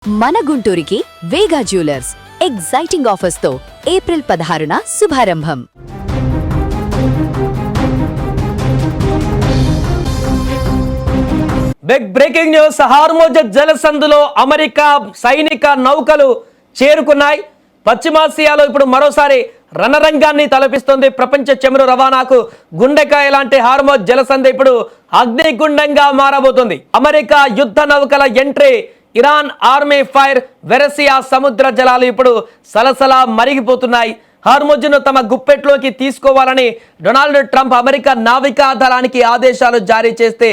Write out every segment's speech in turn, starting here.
మన గుంటూరుకి Vega jewellers exciting offers తో ఏప్రిల్ 16న శుభారంభం. Big breaking news. హార్మోజ్ జలసంధిలో అమెరికా సైనిక నౌకలు చేరుకున్నాయి. పశ్చిమాసియాలో ఇప్పుడు మరోసారి రణరంగాన్ని తలపిస్తుంది. ప్రపంచ చమురు రవాణాకు గుండెకాయ లాంటి హార్మోజ్ జలసంధి ఇప్పుడు అగ్నిగుండంగా మారబోతుంది. అమెరికా యుద్ధ నౌకల ఎంట్రీ, ఇరాన్ ఆర్మీ ఫైర్, వెరసియా సముద్ర జలాలు ఇప్పుడు సలసలా మరిగిపోతున్నాయి. హార్మోజ్ను తమ గుప్పెట్లోకి తీసుకోవాలని డొనాల్డ్ ట్రంప్ అమెరికా నావికా దళానికి ఆదేశాలు జారీ చేస్తే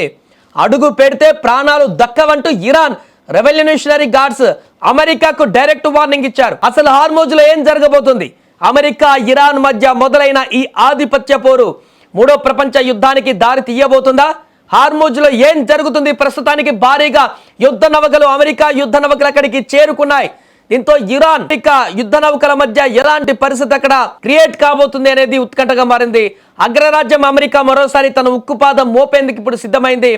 అడుగు పెడితే ప్రాణాలు దక్కవంటూ ఇరాన్ రెవల్యూషనరీ గార్డ్స్ అమెరికాకు డైరెక్ట్ వార్నింగ్ ఇచ్చారు. అసలు హార్మోజ్లో ఏం జరగబోతుంది? అమెరికా ఇరాన్ మధ్య మొదలైన ఈ ఆధిపత్య పోరు మూడో ప్రపంచ యుద్ధానికి దారి తీయబోతుందా? హార్మోజ్లో ఏం జరుగుతుంది? ప్రస్తుతానికి భారీగా యుద్ధ నౌకలు, అమెరికా యుద్ధ నౌకలు అక్కడికి చేరుకున్నాయి. దీంతో ఇరాన్ అమెరికా యుద్ధ నౌకల మధ్య ఎలాంటి పరిస్థితి అక్కడ క్రియేట్ కాబోతుంది అనేది ఉత్కంఠగా మారింది. అగ్రరాజ్యం అమెరికా మరోసారి తన ఉక్కుపాదం మోపేందుకు ఇప్పుడు సిద్ధమైంది.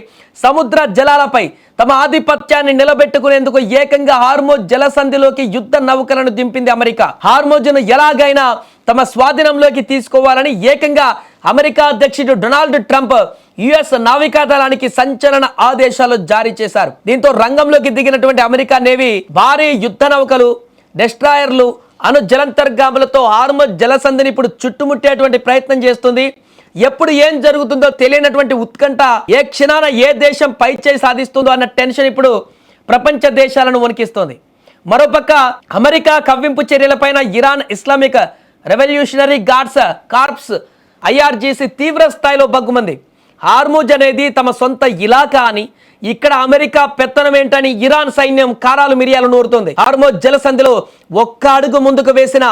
సముద్ర జలాలపై తమ ఆధిపత్యాన్ని నిలబెట్టుకునేందుకు ఏకంగా హార్మోజ్ జలసంధిలోకి యుద్ధ నౌకలను దింపింది అమెరికా. హార్మోజ్ను ఎలాగైనా తమ స్వాధీనంలోకి తీసుకోవాలని ఏకంగా అమెరికా అధ్యక్షుడు డొనాల్డ్ ట్రంప్ యుఎస్ నావికా దళానికి సంచలన ఆదేశాలు జారీ చేశారు. దీంతో రంగంలోకి దిగినటువంటి అమెరికా నేవీ భారీ యుద్ధ నౌకలు, డెస్ట్రాయర్లు, అణు జలంతర్గాములతో హార్మోజ్ జలసంధిని ఇప్పుడు చుట్టుముట్టేటువంటి ప్రయత్నం చేస్తుంది. ఎప్పుడు ఏం జరుగుతుందో తెలియనటువంటి ఉత్కంఠ, ఏ క్షణాన ఏ దేశం పైచేయి సాధిస్తుందో అన్న టెన్షన్ ఇప్పుడు ప్రపంచ దేశాలను వణికిస్తోంది. మరోపక్క అమెరికా కవ్వింపు చర్యలపైన Iran Islamic revolutionary guards corps IRGC తీవ్ర స్థాయిలో బగ్గుమంది. హార్మోజ్ అనేది తమ సొంత ఇలాకా అని, ఇక్కడ అమెరికా పెత్తనం ఏంటని ఇరాన్ సైన్యం కారాలు మిరియాలు నూరుతోంది. హార్మోజ్ జలసంధిలో ఒక్క అడుగు ముందుకు వేసిన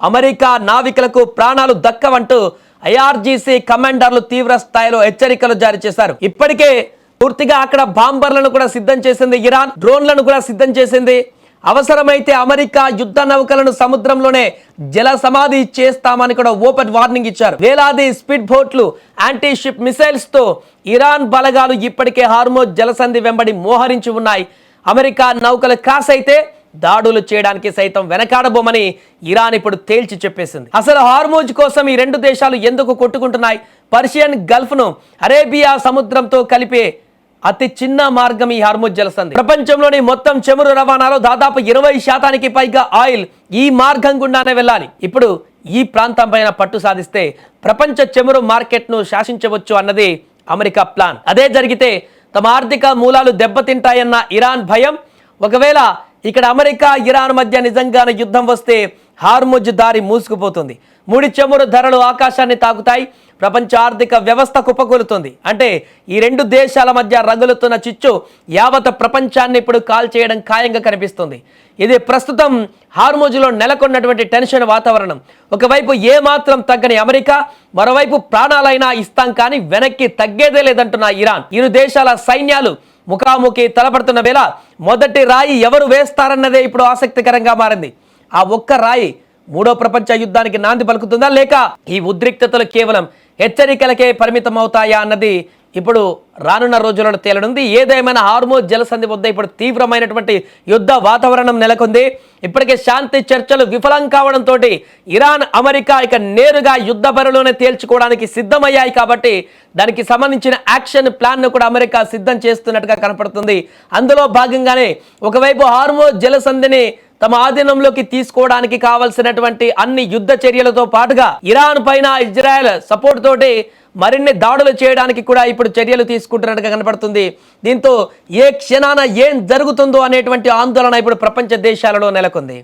అమెరికా నావికులకు ప్రాణాలు దక్కవంటూ ఐఆర్జీసీ కమాండర్లు తీవ్ర స్థాయిలో హెచ్చరికలు జారీ చేశారు. ఇప్పటికే పూర్తిగా అక్కడ బాంబర్లను కూడా సిద్ధం చేసింది ఇరాన్, డ్రోన్లను కూడా సిద్ధం చేసింది. అవసరమైతే అమెరికా యుద్ధ నౌకలను సముద్రంలోనే జల సమాధి చేస్తామని కూడా ఓపెన్ వార్నింగ్ ఇచ్చారు. వేలాది స్పీడ్ బోట్లు, యాంటీ షిప్ మిసైల్స్ తో ఇరాన్ బలగాలు ఇప్పటికే హార్మోజ్ జలసంధి వెంబడి మోహరించి ఉన్నాయి. అమెరికా నౌకలు క్రాస్ అయితే దాడులు చేయడానికి సైతం వెనకాడబోమని ఇరాన్ ఇప్పుడు తేల్చి చెప్పేసింది. అసలు హార్మోజ్ కోసం ఈ రెండు దేశాలు ఎందుకు కొట్టుకుంటున్నాయి? పర్షియన్ గల్ఫ్ ను అరేబియా సముద్రంతో కలిపే అతి చిన్న మార్గం ఈ హార్మోజ్ జలసంధి. ప్రపంచంలోని మొత్తం చమురు రవాణాలో దాదాపు 20% పైగా ఆయిల్ ఈ మార్గం గుండానే వెళ్ళాలి. ఇప్పుడు ఈ ప్రాంతం పైన పట్టు సాధిస్తే ప్రపంచ చమురు మార్కెట్ ను శాసించవచ్చు అన్నది అమెరికా ప్లాన్. అదే జరిగితే తమ ఆర్థిక మూలాలు దెబ్బతింటాయన్న ఇరాన్ భయం. ఒకవేళ ఇక్కడ అమెరికా ఇరాన్ మధ్య నిజంగానే యుద్ధం వస్తే హార్మోజ్ దారి మూసుకుపోతుంది. ముడి చమురు ధరలు ఆకాశాన్ని తాకుతాయి. ప్రపంచ ఆర్థిక వ్యవస్థ కుప్పకూలుతుంది. అంటే ఈ రెండు దేశాల మధ్య రగులుతున్న చిచ్చు యావత్ ప్రపంచాన్ని ఇప్పుడు కాల్ చేయడం ఖాయంగా కనిపిస్తుంది. ఇది ప్రస్తుతం హార్మోజ్లో నెలకొన్నటువంటి టెన్షన్ వాతావరణం. ఒకవైపు ఏమాత్రం తగ్గని అమెరికా, మరోవైపు ప్రాణాలైనా ఇస్తాం కానీ వెనక్కి తగ్గేదే లేదంటున్న ఇరాన్. ఇరు దేశాల సైన్యాలు ముఖాముఖి తలపడుతున్న వేళ మొదటి రాయి ఎవరు వేస్తారన్నదే ఇప్పుడు ఆసక్తికరంగా మారింది. ఆ ఒక్క రాయి మూడో ప్రపంచ యుద్ధానికి నాంది పలుకుతుందా, లేక ఈ ఉద్రిక్తతలు కేవలం హెచ్చరికలకే పరిమితం అవుతాయా అన్నది ఇప్పుడు రానున్న రోజులలో తేలనుంది. ఏదేమైనా హార్మోజ్ జలసంధి వద్ద ఇప్పుడు తీవ్రమైనటువంటి యుద్ధ వాతావరణం నెలకొంది. ఇప్పటికే శాంతి చర్చలు విఫలం కావడంతో ఇరాన్, అమెరికా ఇక నేరుగా యుద్ధ బరిలోనే తేల్చుకోవడానికి సిద్ధమయ్యాయి. కాబట్టి దానికి సంబంధించిన యాక్షన్ ప్లాన్ను కూడా అమెరికా సిద్ధం చేస్తున్నట్టుగా కనపడుతుంది. అందులో భాగంగానే ఒకవైపు హార్మోజ్ జలసంధిని తమ ఆధీనంలోకి తీసుకోవడానికి కావలసినటువంటి అన్ని యుద్ధ చర్యలతో పాటుగా ఇరాన్ పైన ఇజ్రాయెల్ సపోర్ట్ తోటి మరిన్ని దాడులు చేయడానికి కూడా ఇప్పుడు చర్యలు తీసుకుంటున్నట్టుగా కనపడుతుంది. దీంతో ఏ క్షణాన ఏం జరుగుతుందో అనేటువంటి ఆందోళన ఇప్పుడు ప్రపంచ దేశాలలో నెలకొంది.